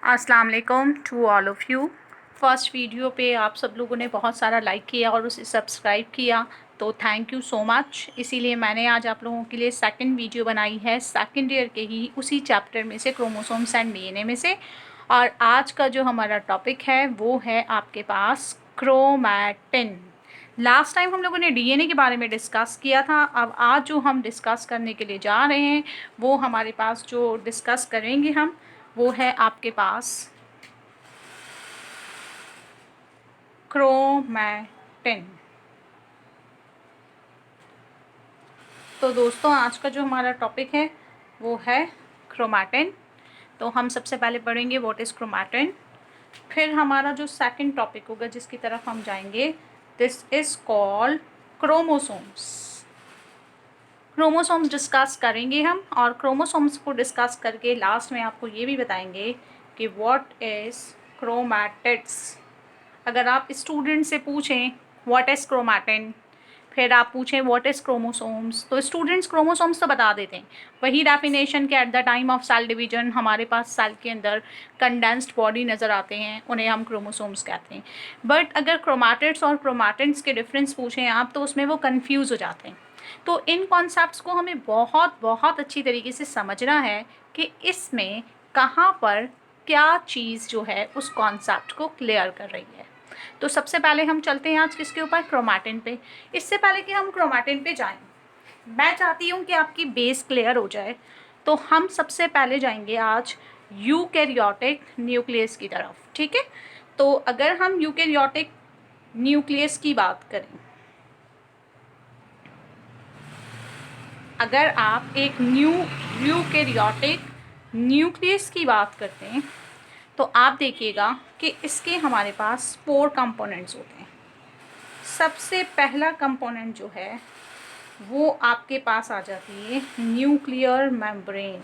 अस्सलाम वालेकुम to all of you. First video पे आप सब लोगों ने बहुत सारा लाइक किया और उसे सब्सक्राइब किया, तो थैंक यू सो मच। इसीलिए मैंने आज आप लोगों के लिए सेकंड वीडियो बनाई है सेकंड ईयर के ही उसी चैप्टर में से, क्रोमोसोम्स एंड डीएनए में से। और आज का जो हमारा टॉपिक है वो है आपके पास क्रोमैटिन। लास्ट टाइम हम लोगों ने डीएनए के बारे में डिस्कस किया था। अब आज जो हम डिस्कस करने के लिए जा रहे हैं वो हमारे पास जो डिस्कस करेंगे हम वो है आपके पास क्रोमैटिन। तो दोस्तों आज का जो हमारा टॉपिक है वो है क्रोमैटिन। तो हम सबसे पहले पढ़ेंगे व्हाट इज़ क्रोमैटिन। फिर हमारा जो सेकंड टॉपिक होगा जिसकी तरफ हम जाएंगे, this is called chromosomes. Chromosomes discuss करेंगे हम, और क्रोमोसोम्स को डिस्कस करके लास्ट में आपको ये भी बताएंगे कि व्हाट इज़ क्रोमैटिड्स। अगर आप स्टूडेंट से पूछें व्हाट इज़ क्रोमैटिन, फिर आप पूछें व्हाट इज़ क्रोमोसोम्स, तो स्टूडेंट्स क्रोमोसोम्स तो बता देते हैं। वही डेफिनेशन के at the time of cell division हमारे पास सेल के अंदर कंडेंस्ड बॉडी नज़र आते हैं, उन्हें हम क्रोमोसोम्स कहते हैं। बट अगर क्रोमैटिड्स और क्रोमैटिन्स के डिफरेंस पूछें आप, तो उसमें वो कन्फ्यूज़ हो जाते हैं। तो इन कॉन्सेप्ट्स को हमें बहुत बहुत अच्छी तरीके से समझना है कि इसमें कहाँ पर क्या चीज़ जो है उस कॉन्सेप्ट को क्लियर कर रही है। तो सबसे पहले हम चलते हैं आज किसके ऊपर, क्रोमैटिन पे। इससे पहले कि हम क्रोमैटिन पे जाएं, मैं चाहती हूँ कि आपकी बेस क्लियर हो जाए। तो हम सबसे पहले जाएंगे आज यूकैरियोटिक न्यूक्लियस की तरफ, ठीक है। तो अगर हम यूकैरियोटिक न्यूक्लियस की बात करें, अगर आप एक यूकैरियोटिक न्यूक्लियस की बात करते हैं तो आप देखिएगा कि इसके हमारे पास 4 कंपोनेंट्स होते हैं। सबसे पहला कंपोनेंट जो है वो आपके पास आ जाती है न्यूक्लियर मेम्ब्रेन।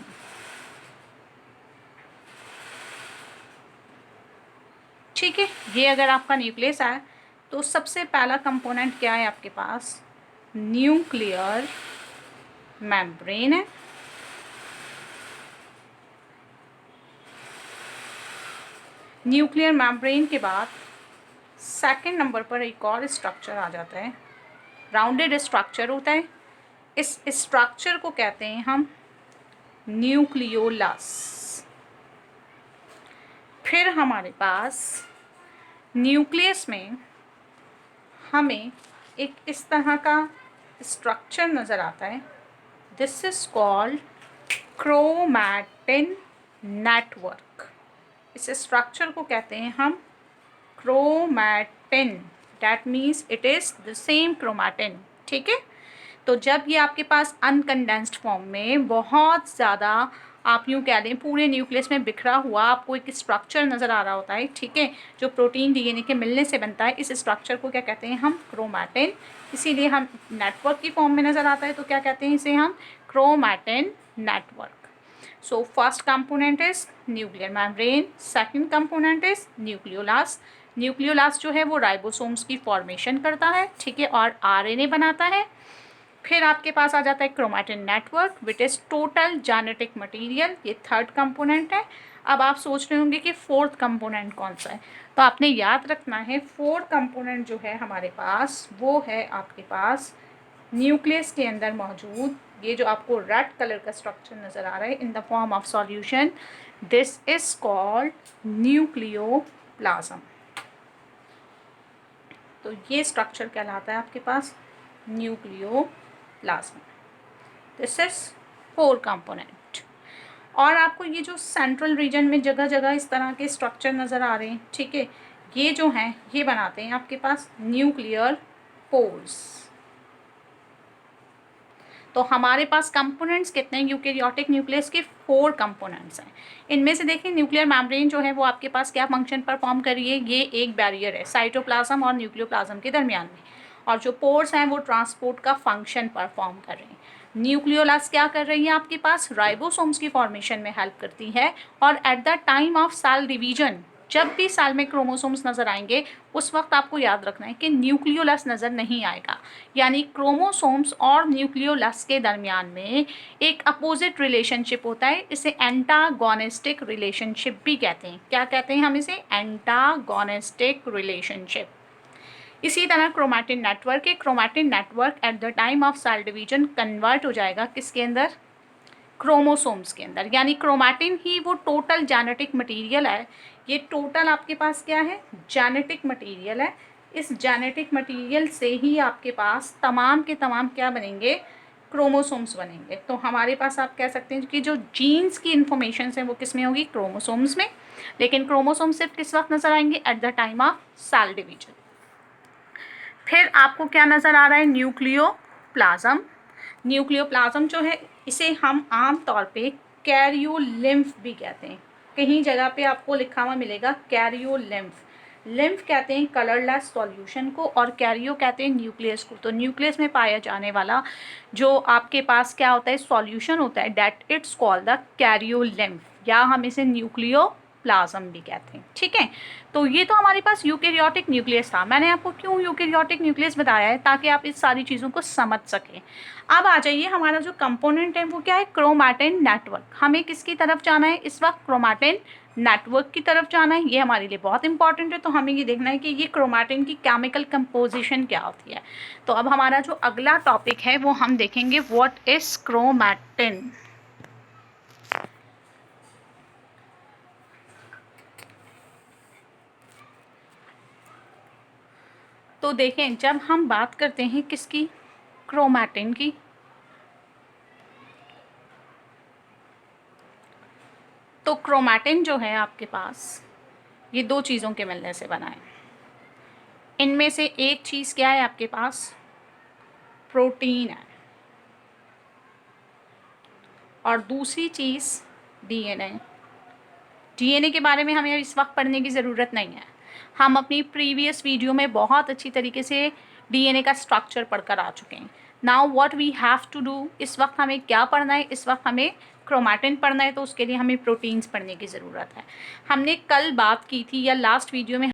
ठीक है, ये अगर आपका न्यूक्लियस है तो सबसे पहला कंपोनेंट क्या है आपके पास, न्यूक्लियर मेम्ब्रेन है। न्यूक्लियर मेम्ब्रेन के बाद सेकंड नंबर पर एक और स्ट्रक्चर आ जाता है, राउंडेड स्ट्रक्चर होता है। इस स्ट्रक्चर को कहते हैं हम न्यूक्लियोलस। फिर हमारे पास न्यूक्लियस में हमें एक इस तरह का स्ट्रक्चर नज़र आता है, this is called chromatin network. इस स्ट्रक्चर को कहते हैं हम chromatin, that means it is the same chromatin, ठीक है। तो जब ये आपके पास अनकंडेंस्ड फॉर्म में बहुत ज़्यादा, आप यूँ कह लें पूरे न्यूक्लियस में बिखरा हुआ आपको एक स्ट्रक्चर नज़र आ रहा होता है, ठीक है, जो प्रोटीन डीएनए के मिलने से बनता है, इस स्ट्रक्चर को क्या कहते हैं हम, क्रोमैटिन। इसीलिए हम नेटवर्क की फॉर्म में नज़र आता है तो क्या कहते हैं इसे हम, chromatin network. So first component is nuclear membrane, second component is nucleolus। न्यूक्लियोलास जो है वो राइबोसोम्स की फॉर्मेशन करता है, ठीक है, और आरएनए बनाता है। फिर आपके पास आ जाता है chromatin network which is total genetic material, ये थर्ड कंपोनेंट है। अब आप सोच रहे होंगे कि फोर्थ कंपोनेंट कौन सा है, तो आपने याद रखना है फोर्थ कंपोनेंट जो है हमारे पास वो है आपके पास न्यूक्लियस के अंदर मौजूद, ये जो आपको रेड कलर का स्ट्रक्चर नज़र आ रहा है in the form of solution, this is called nucleoplasm. तो ये स्ट्रक्चर कहलाता है आपके पास न्यूक्लियोप्लाज्म। This is 4 component. और आपको ये जो सेंट्रल रीजन में जगह जगह इस तरह के स्ट्रक्चर नज़र आ रहे हैं, ठीक है, ये जो हैं ये बनाते हैं आपके पास न्यूक्लियर पोर्स। तो हमारे पास कंपोनेंट्स कितने हैं यूकैरियोटिक न्यूक्लियस के, 4 कंपोनेंट्स हैं। इनमें से देखिए न्यूक्लियर मेम्ब्रेन जो है वो आपके पास क्या फंक्शन परफॉर्म कर रही है, ये एक बैरियर है साइटोप्लाज्म और न्यूक्लियोप्लाज्म के दरमियान में, और जो पोर्स हैं वो ट्रांसपोर्ट का फंक्शन परफॉर्म कर रहे हैं। न्यूक्लियोलस क्या कर रही है आपके पास, राइबोसोम्स की फॉर्मेशन में हेल्प करती है, और at the time of cell division जब भी सेल में क्रोमोसोम्स नज़र आएंगे उस वक्त आपको याद रखना है कि न्यूक्लियोलस नज़र नहीं आएगा, यानी क्रोमोसोम्स और न्यूक्लियोलस के दरमियान में एक अपोजिट रिलेशनशिप होता है, इसे एंटागोनिस्टिक रिलेशनशिप भी कहते हैं। क्या कहते हैं हम इसे? Antagonistic relationship. इसी तरह क्रोमैटिन नेटवर्क है, chromatin network at the time of cell division convert हो जाएगा किसके अंदर? क्रोमोसोम्स के अंदर। यानी क्रोमैटिन ही वो टोटल जेनेटिक मटेरियल है, ये टोटल आपके पास क्या है? जेनेटिक मटेरियल है। इस जेनेटिक मटेरियल से ही आपके पास तमाम के तमाम क्या बनेंगे? क्रोमोसोम्स बनेंगे। तो हमारे पास आप कह सकते हैं कि जो जीन्स की इंफॉर्मेशन है वो किस में होगी? क्रोमोसोम्स में। लेकिन क्रोमोसोम सिर्फ किस वक्त नज़र आएंगे? At the time of cell division. फिर आपको क्या नज़र आ रहा है? न्यूक्लियोप्लाज्म। न्यूक्लियोप्लाज्म जो है इसे हम आम तौर पे कैरियोलिम्फ भी कहते हैं। कहीं जगह पे आपको लिखा हुआ मिलेगा कैरियोलिम्फ। लिम्फ कहते हैं कलरलेस सॉल्यूशन को और कैरियो कहते हैं न्यूक्लियस को। तो न्यूक्लियस में पाया जाने वाला जो आपके पास क्या होता है? सॉल्यूशन होता है, डेट इट्स कॉल्ड द कैरियोलिम्फ, या हम इसे न्यूक्लियोप्लाज्म भी कहते हैं। ठीक है, तो ये तो हमारे पास यूकेरियोटिक न्यूक्लियस था। मैंने आपको क्यों यूकेरियोटिक न्यूक्लियस बताया है? ताकि आप इस सारी चीज़ों को समझ सकें। अब आ जाइए, हमारा जो कंपोनेंट है वो क्या है? Chromatin network. हमें किसकी तरफ जाना है इस वक्त? क्रोमैटिन नेटवर्क की तरफ जाना है। ये हमारे लिए बहुत इंपॉर्टेंट है, तो हमें ये देखना है कि ये क्रोमैटिन की केमिकल कंपोजिशन क्या होती है। तो अब हमारा जो अगला टॉपिक है वो हम देखेंगे, व्हाट इज क्रोमैटिन। तो देखें, जब हम बात करते हैं किसकी? क्रोमैटिन की, तो क्रोमैटिन जो है आपके पास ये दो चीज़ों के मिलने से बना है। इनमें से एक चीज़ क्या है आपके पास? प्रोटीन है, और दूसरी चीज़ डीएनए। डीएनए के बारे में हमें इस वक्त पढ़ने की ज़रूरत नहीं है। हम अपनी प्रीवियस वीडियो में बहुत अच्छी तरीके से डीएनए का स्ट्रक्चर पढ़कर आ चुके हैं। Now what we have to do, इस वक्त हमें क्या पढ़ना है? इस वक्त हमें क्रोमैटिन पढ़ना है, तो उसके लिए हमें प्रोटीन्स पढ़ने की ज़रूरत है। हमने कल बात की थी या लास्ट वीडियो में